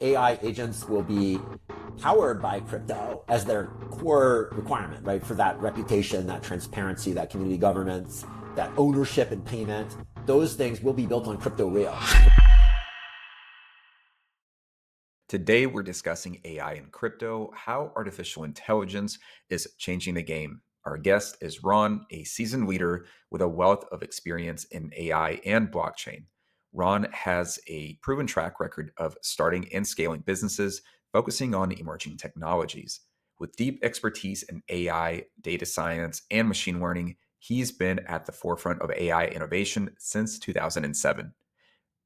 AI agents will be powered by crypto as their core requirement, right? For that reputation, that transparency, that community governance, that ownership and payment, those things will be built on crypto rails. Today, we're discussing AI and crypto, how artificial intelligence is changing the game. Our guest is Ron, a seasoned leader with a wealth of experience in AI and blockchain. Ron has a proven track record of starting and scaling businesses, focusing on emerging technologies. With deep expertise in AI, data science, and machine learning, he's been at the forefront of AI innovation since 2007.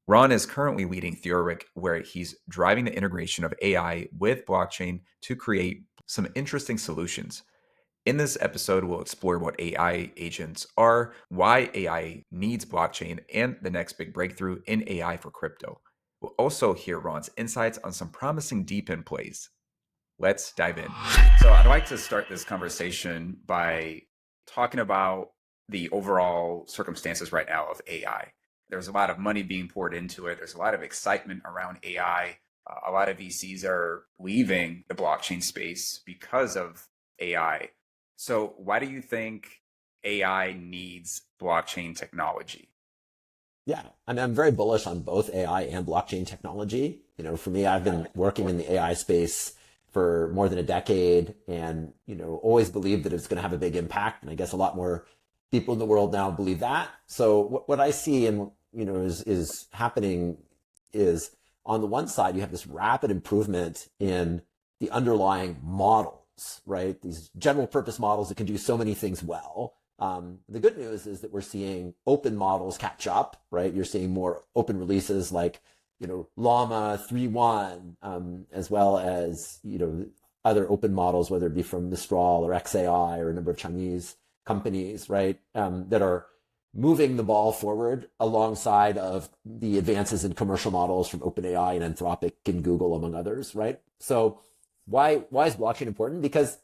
Ron is currently leading Theoriq, where he's driving the integration of AI with blockchain to create some interesting solutions. In this episode, we'll explore what AI agents are, why AI needs blockchain, and the next big breakthrough in AI for crypto. We'll also hear Ron's insights on some promising DePIN plays. Let's dive in. So I'd like to start this conversation by talking about the overall circumstances right now of AI. There's a lot of money being poured into it. There's a lot of excitement around AI. A lot of VCs are leaving the blockchain space because of AI. So why do you think AI needs blockchain technology? Yeah, I'm very bullish on both AI and blockchain technology. For me, I've been working in the AI space for more than a decade and, always believed that it's going to have a big impact. And I guess a lot more people in the world now believe that. So what I see and, is happening is on the one side, you have this rapid improvement in the underlying models, right? These general purpose models that can do so many things well. The good news is that we're seeing open models catch up, right? You're seeing more open releases like, Llama 3.1, as well as, other open models, whether it be from Mistral or XAI or a number of Chinese companies, right? That are moving the ball forward alongside of the advances in commercial models from OpenAI and Anthropic and Google, among others, right? So why is blockchain important? Because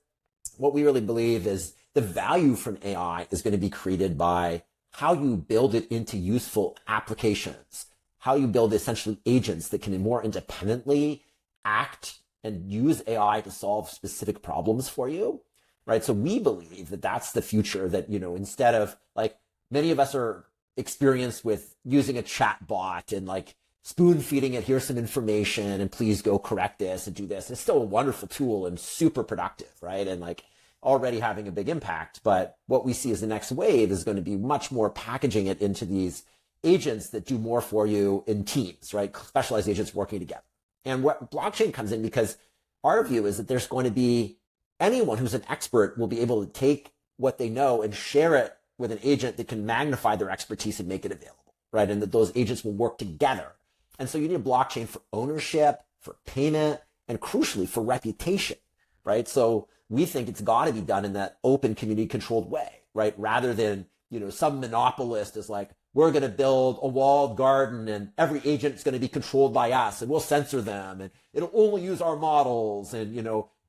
what we really believe is the value from AI is going to be created by how you build it into useful applications, how you build essentially agents that can more independently act and use AI to solve specific problems for you, right? So we believe that that's the future, that, instead of like many of us are experienced with using a chat bot and like spoon feeding it, here's some information and please go correct this and do this. It's still a wonderful tool and super productive, right? And like already having a big impact. But what we see as the next wave is going to be much more packaging it into these agents that do more for you in teams, right? Specialized agents working together. And what blockchain comes in, because our view is that there's going to be anyone who's an expert will be able to take what they know and share it with an agent that can magnify their expertise and make it available, right? And that those agents will work together. And so you need a blockchain for ownership, for payment, and crucially for reputation, right? So we think it's got to be done in that open, community controlled way, right? Rather than, some monopolist is like, we're going to build a walled garden and every agent is going to be controlled by us and we'll censor them and it'll only use our models and,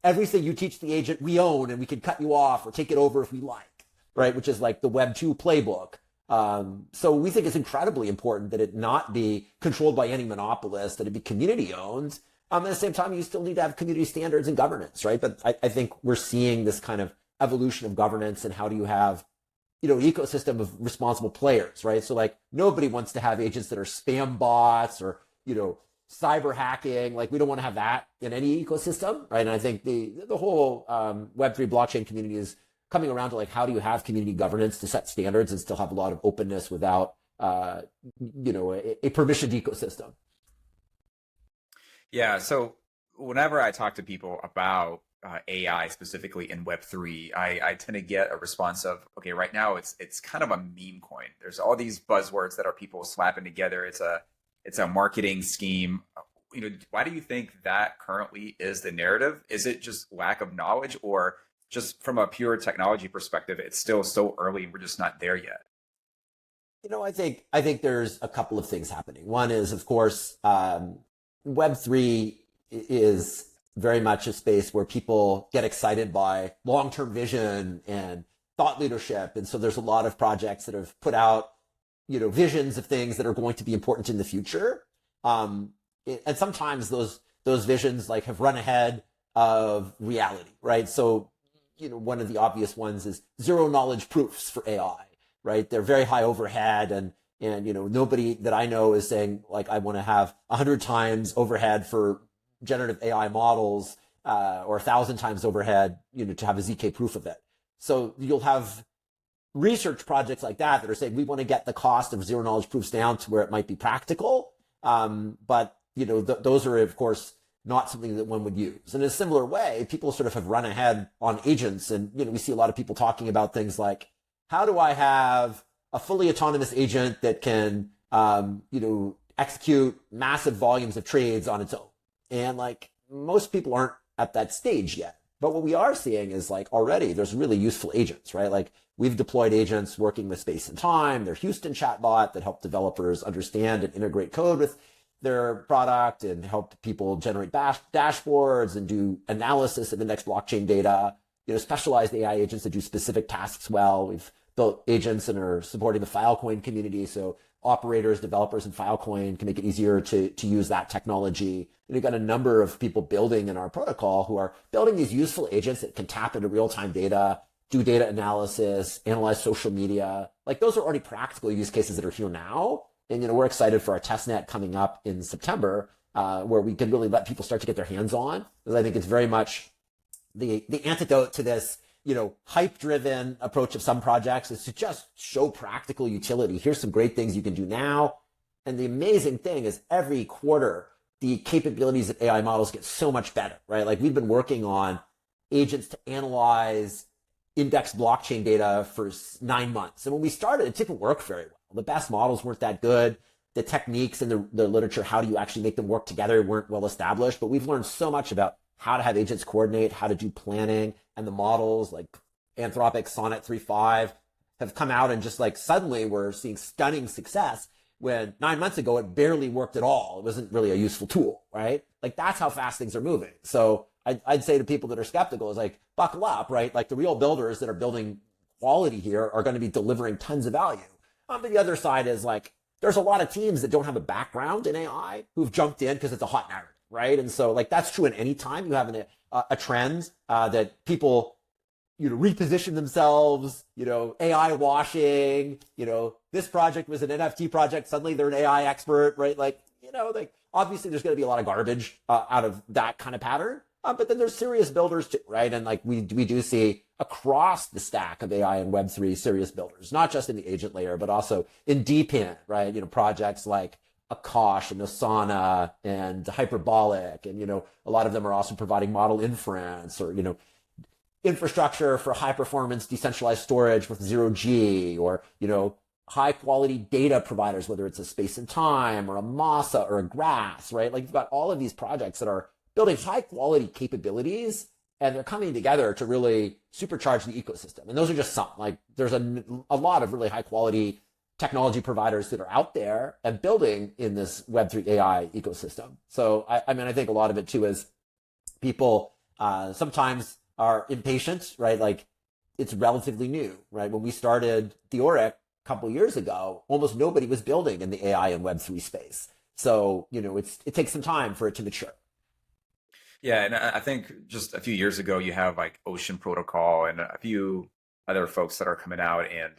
everything you teach the agent we own and we can cut you off or take it over if we like, right? Which is like the Web 2 playbook. So we think it's incredibly important that it not be controlled by any monopolist, that it be community owned. At the same time, you still need to have community standards and governance, right? But I think we're seeing this kind of evolution of governance, and how do you have, an ecosystem of responsible players, right? So like nobody wants to have agents that are spam bots or, cyber hacking. Like we don't want to have that in any ecosystem, right? And I think the whole Web3 blockchain community is coming around to like, how do you have community governance to set standards and still have a lot of openness without, a permissioned ecosystem? Yeah, so whenever I talk to people about AI specifically in Web3, I tend to get a response of, okay, right now it's kind of a meme coin. There's all these buzzwords that are people slapping together. It's a marketing scheme. Why do you think that currently is the narrative? Is it just lack of knowledge, or just from a pure technology perspective, it's still so early, we're just not there yet? I think there's a couple of things happening. One is, of course, Web3 is very much a space where people get excited by long-term vision and thought leadership. And so there's a lot of projects that have put out, visions of things that are going to be important in the future. And sometimes those those visions like have run ahead of reality, right? So, one of the obvious ones is zero knowledge proofs for AI, right? They're very high overhead, and nobody that I know is saying like I want to have 100 times overhead for generative AI models, or 1,000 times overhead, to have a ZK proof of it. So you'll have research projects like that are saying we want to get the cost of zero knowledge proofs down to where it might be practical. But those are of course not something that one would use. In a similar way, people sort of have run ahead on agents, and we see a lot of people talking about things like, how do I have a fully autonomous agent that can execute massive volumes of trades on its own? And like most people aren't at that stage yet. But what we are seeing is like already there's really useful agents, right? Like we've deployed agents working with space and time, their Houston chatbot that help developers understand and integrate code with their product and help people generate dashboards and do analysis of index blockchain data, specialized AI agents that do specific tasks well. We've built agents and are supporting the Filecoin community. So operators, developers in Filecoin can make it easier to use that technology. And we've got a number of people building in our protocol who are building these useful agents that can tap into real-time data, do data analysis, analyze social media. Like those are already practical use cases that are here now. And, we're excited for our testnet coming up in September, where we can really let people start to get their hands on. Because I think it's very much the antidote to this, hype-driven approach of some projects is to just show practical utility. Here's some great things you can do now. And the amazing thing is every quarter, the capabilities of AI models get so much better, right? Like we've been working on agents to analyze index blockchain data for 9 months. And when we started, it didn't work very well. The best models weren't that good. The techniques in the literature, how do you actually make them work together, weren't well established. But we've learned so much about how to have agents coordinate, how to do planning, and the models like Anthropic Sonnet 3.5 have come out, and just like suddenly we're seeing stunning success when 9 months ago it barely worked at all. It wasn't really a useful tool, right? Like that's how fast things are moving. So I'd say to people that are skeptical is like, buckle up, right? Like the real builders that are building quality here are going to be delivering tons of value. But the other side is like, there's a lot of teams that don't have a background in AI who've jumped in because it's a hot narrative, right? And so like that's true in any time you have a trend that people reposition themselves, AI washing, this project was an NFT project, suddenly they're an AI expert, right? Like obviously there's going to be a lot of garbage out of that kind of pattern. But then there's serious builders too, right? And like we do see across the stack of AI and Web3 serious builders, not just in the agent layer, but also in DePIN, right? Projects like Akash and Asana and Hyperbolic, and a lot of them are also providing model inference or infrastructure for high performance decentralized storage with 0G, or high quality data providers, whether it's a space and time or a Masa or a Grass, right? Like you've got all of these projects that are building high quality capabilities, and they're coming together to really supercharge the ecosystem. And those are just some. Like there's a lot of really high quality technology providers that are out there and building in this Web3 AI ecosystem. So I think a lot of it too is people sometimes are impatient, right? Like it's relatively new, right? When we started Theoriq a couple of years ago, almost nobody was building in the AI and Web3 space. So, it takes some time for it to mature. Yeah, and I think just a few years ago, you have like Ocean Protocol and a few other folks that are coming out and,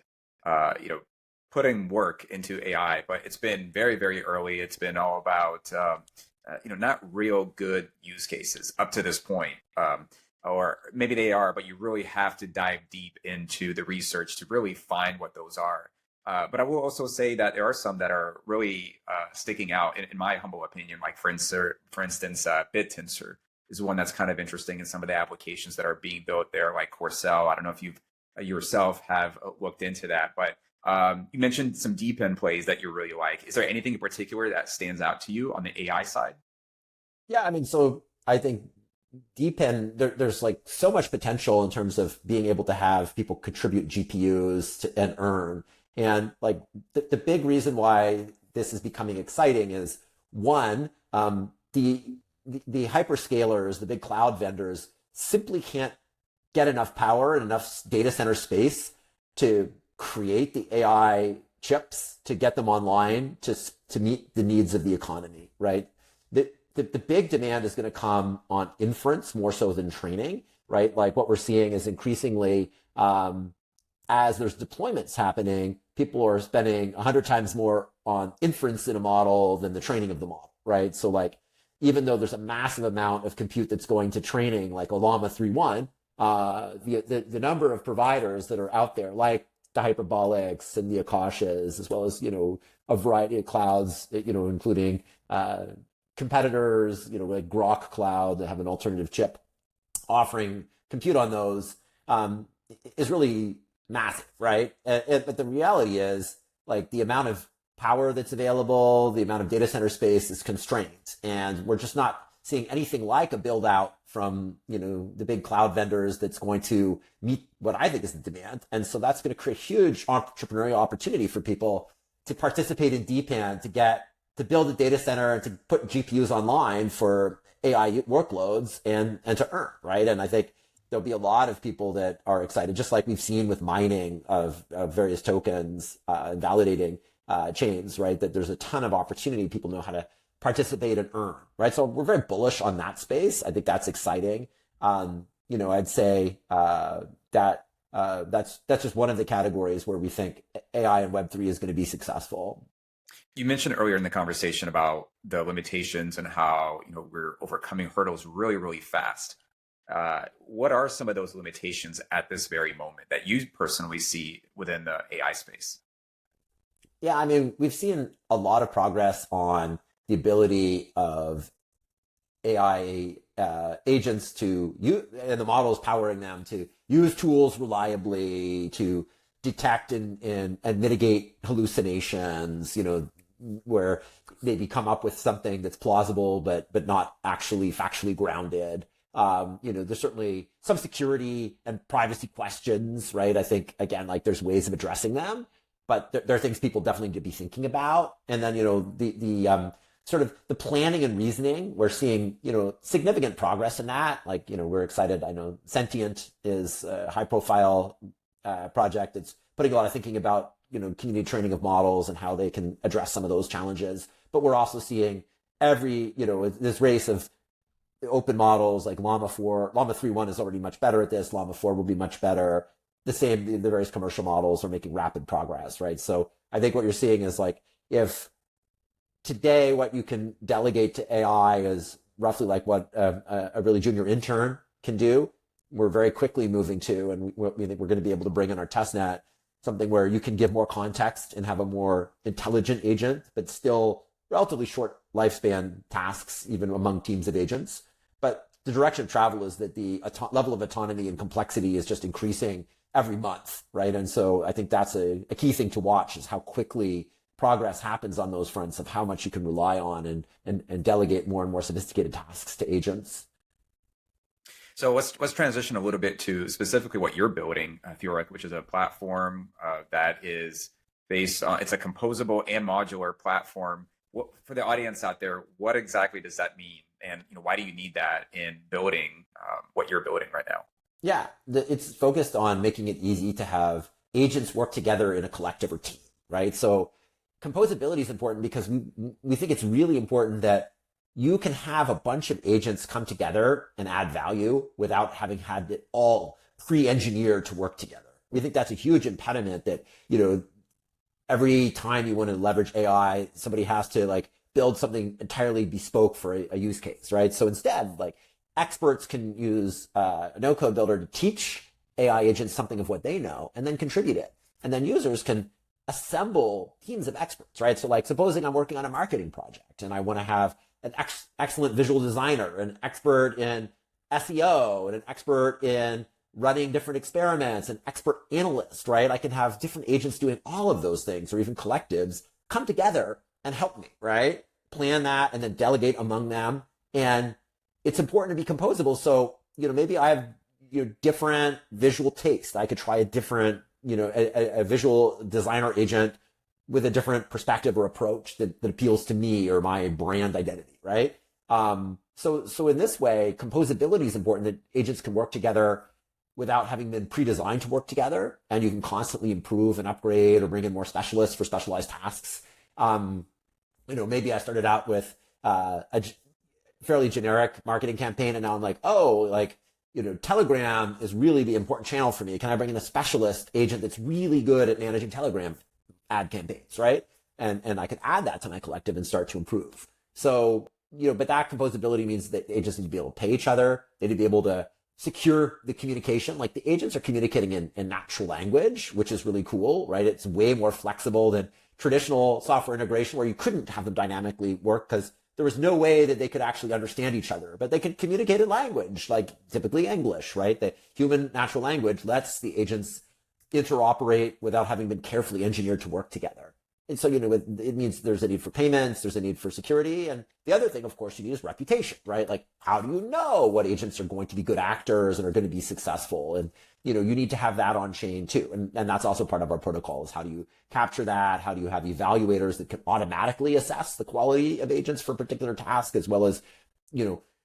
putting work into AI, but it's been very, very early. It's been all about, not real good use cases up to this point. Or maybe they are, but you really have to dive deep into the research to really find what those are. But I will also say that there are some that are really sticking out, in my humble opinion. Like for instance, BitTensor is one that's kind of interesting in some of the applications that are being built there, like Corcel. I don't know if you've yourself have looked into that, but you mentioned some DePIN plays that you really like. Is there anything in particular that stands out to you on the AI side? Yeah, so I think DePIN, there's like so much potential in terms of being able to have people contribute GPUs and earn. And like the big reason why this is becoming exciting is one, the hyperscalers, the big cloud vendors simply can't get enough power and enough data center space to create the AI chips to get them online to meet the needs of the economy, right? the big demand is going to come on inference more so than training, right? Like what we're seeing is increasingly, as there's deployments happening, people are spending 100 times more on inference in a model than the training of the model, right? So like, even though there's a massive amount of compute that's going to training, like a Llama 3.1, the number of providers that are out there, like the Hyperbolics and the Akashes, as well as, a variety of clouds, including competitors, like Grok Cloud that have an alternative chip offering compute on those, is really massive, right? But the reality is, like, the amount of power that's available, the amount of data center space is constrained, and we're just not seeing anything like a build out from the big cloud vendors that's going to meet what I think is the demand. And so that's going to create huge entrepreneurial opportunity for people to participate in DePIN, to build a data center and to put GPUs online for AI workloads and to earn, right? And I think there'll be a lot of people that are excited, just like we've seen with mining of various tokens and validating chains, right? That there's a ton of opportunity. People know how to participate and earn, right? So we're very bullish on that space. I think that's exciting. I'd say that's just one of the categories where we think AI and Web3 is going to be successful. You mentioned earlier in the conversation about the limitations and how we're overcoming hurdles really, really fast. What are some of those limitations at this very moment that you personally see within the AI space? Yeah, I mean, we've seen a lot of progress on the ability of AI agents to use, and the models powering them to use tools reliably, to detect and mitigate hallucinations, where maybe come up with something that's plausible but not actually factually grounded. There's certainly some security and privacy questions, right? I think, again, like, there's ways of addressing them, but there are things people definitely need to be thinking about. And then, the sort of the planning and reasoning, we're seeing, significant progress in that. Like, we're excited. I know Sentient is a high profile project that's putting a lot of thinking about, community training of models and how they can address some of those challenges. But we're also seeing this race of open models like Llama 3.1 is already much better at this. Llama 4 will be much better. The same, the various commercial models are making rapid progress, right? So I think what you're seeing is, like, if today what you can delegate to AI is roughly like what a really junior intern can do, we're very quickly moving to, and we think we're going to be able to bring in our testnet something where you can give more context and have a more intelligent agent, but still relatively short lifespan tasks, even among teams of agents. But the direction of travel is that the level of autonomy and complexity is just increasing every month, right? And so I think that's a key thing to watch, is how quickly progress happens on those fronts of how much you can rely on and delegate more and more sophisticated tasks to agents. So let's transition a little bit to specifically what you're building, Theoriq, which is a platform that is based on, it's a composable and modular platform. For the audience out there, what exactly does that mean? And why do you need that in building what you're building right now? Yeah, it's focused on making it easy to have agents work together in a collective or team, right? So composability is important because we think it's really important that you can have a bunch of agents come together and add value without having had it all pre-engineered to work together. We think that's a huge impediment, that, every time you want to leverage AI, somebody has to, like, build something entirely bespoke for a use case, right? So instead, like, experts can use a no-code builder to teach AI agents something of what they know and then contribute it. And then users can assemble teams of experts, right? So, like, supposing I'm working on a marketing project and I want to have an excellent visual designer, an expert in SEO, and an expert in running different experiments, an expert analyst, right? I can have different agents doing all of those things, or even collectives, come together and help me, right? Plan that and then delegate among them. And it's important to be composable. So, maybe I have different visual taste. I could try a different, a visual designer agent with a different perspective or approach that appeals to me or my brand identity, right? So in this way, composability is important, that agents can work together without having been pre-designed to work together, and you can constantly improve and upgrade or bring in more specialists for specialized tasks. Maybe I started out with fairly generic marketing campaign, and now I'm like, oh, like, Telegram is really the important channel for me. Can I bring in a specialist agent that's really good at managing Telegram ad campaigns, right? And I could add that to my collective and start to improve. So, but that composability means that agents need to be able to pay each other. They need to be able to secure the communication. Like, the agents are communicating in natural language, which is really cool, right? It's way more flexible than traditional software integration, where you couldn't have them dynamically work because there was no way that they could actually understand each other, but they could communicate in language, like typically English, right? The human natural language lets the agents interoperate without having been carefully engineered to work together. And so, it means there's a need for payments, there's a need for security. And the other thing, of course, you need is reputation, right? Like, how do you know what agents are going to be good actors and are going to be successful? And, you need to have that on chain too. And that's also part of our protocol, is how do you capture that? How do you have evaluators that can automatically assess the quality of agents for a particular task, as well as,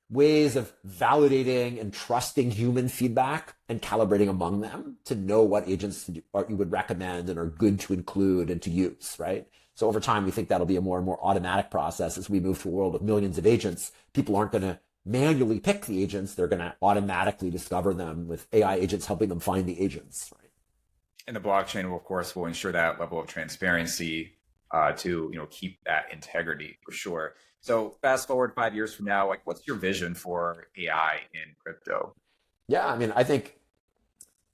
ways of validating and trusting human feedback and calibrating among them to know what agents you would recommend and are good to include and to use, right? So over time, we think that'll be a more and more automatic process as we move to a world of millions of agents. People aren't going to manually pick the agents. They're going to automatically discover them with AI agents helping them find the agents, right? And the blockchain will, of course, will ensure that level of transparency to keep that integrity, for sure. So fast forward 5 years from now, like, what's your vision for AI in crypto? Yeah, I mean, I think,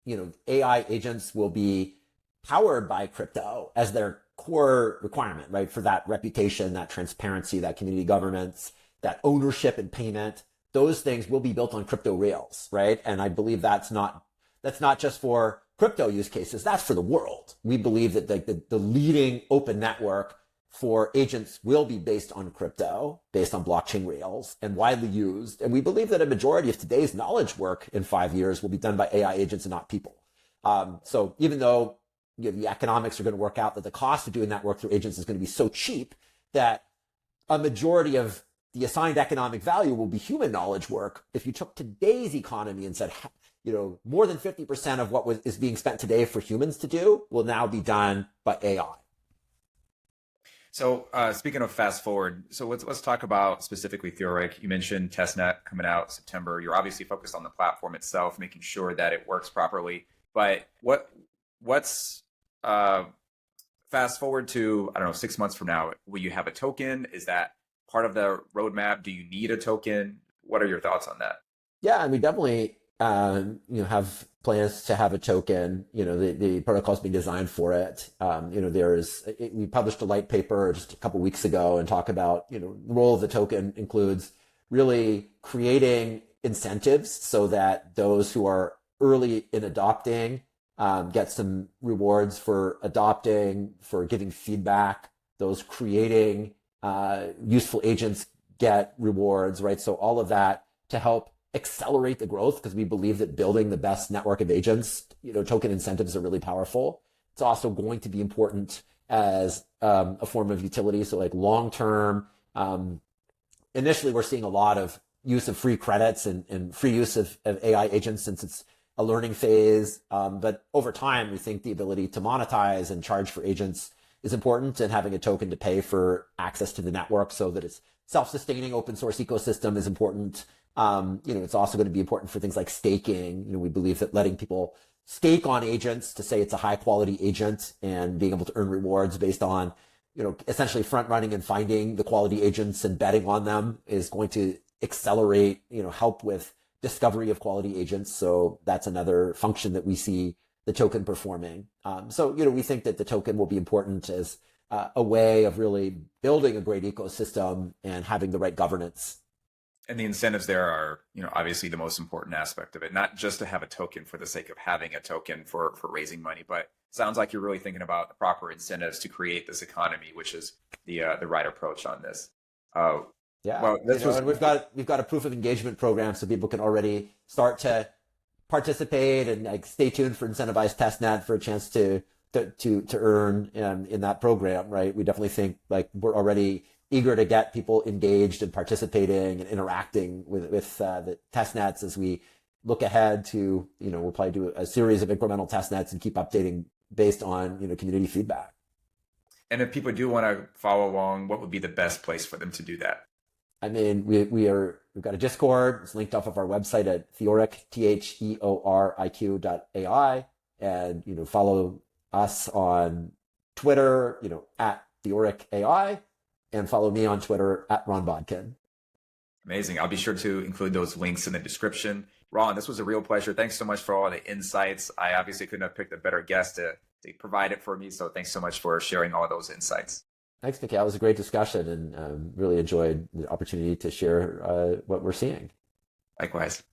AI agents will be powered by crypto as their core requirement, right? For that reputation, that transparency, that community governance, that ownership and payment. Those things will be built on crypto rails, right? And I believe that's not just for crypto use cases, that's for the world. We believe that the leading open network for agents will be based on crypto, based on blockchain rails, and widely used. And we believe that a majority of today's knowledge work in 5 years will be done by AI agents and not people. So even though the economics are going to work out that the cost of doing that work through agents is going to be so cheap that a majority of the assigned economic value will be human knowledge work. If you took today's economy and said, more than 50% of what is being spent today for humans to do will now be done by AI. So speaking of fast forward, so let's talk about specifically Theoriq. You mentioned testnet coming out September. You're obviously focused on the platform itself, making sure that it works properly. But what's fast forward to, I don't know, 6 months from now? Will you have a token? Is that part of the roadmap? Do you need a token? What are your thoughts on that? Yeah, and we definitely have plans to have a token. The protocol is being designed for it. We published a light paper just a couple weeks ago and talk about, the role of the token includes really creating incentives so that those who are early in adopting get some rewards for adopting, for giving feedback. Those creating useful agents get rewards, right? So all of that to help accelerate the growth, because we believe that building the best network of agents, token incentives are really powerful. It's also going to be important as a form of utility. So like long-term, initially we're seeing a lot of use of free credits and free use of AI agents since it's a learning phase. But over time, we think the ability to monetize and charge for agents is important, and having a token to pay for access to the network so that it's self-sustaining open source ecosystem is important. It's also going to be important for things like staking. We believe that letting people stake on agents to say it's a high quality agent and being able to earn rewards based on, essentially front running and finding the quality agents and betting on them is going to accelerate, help with discovery of quality agents. So that's another function that we see the token performing. We think that the token will be important as a way of really building a great ecosystem and having the right governance. And the incentives there are, obviously the most important aspect of it, not just to have a token for the sake of having a token for raising money, but it sounds like you're really thinking about the proper incentives to create this economy, which is the right approach on this. Yeah, well, and we've got a proof of engagement program, so people can already start to participate and stay tuned for incentivized testnet for a chance to earn in that program, right? We definitely think we're already eager to get people engaged and participating and interacting with the testnets as we look ahead to, we'll probably do a series of incremental testnets and keep updating based on, community feedback. And if people do want to follow along, what would be the best place for them to do that? I mean, we've got a Discord. It's linked off of our website at Theoriq, Theoriq.ai, and follow us on Twitter, at Theoriq.ai, and follow me on Twitter at Ron Bodkin. Amazing. I'll be sure to include those links in the description. Ron, this was a real pleasure. Thanks so much for all the insights. I obviously couldn't have picked a better guest to provide it for me. So thanks so much for sharing all those insights. Thanks, Mikhail. It was a great discussion, and really enjoyed the opportunity to share what we're seeing. Likewise.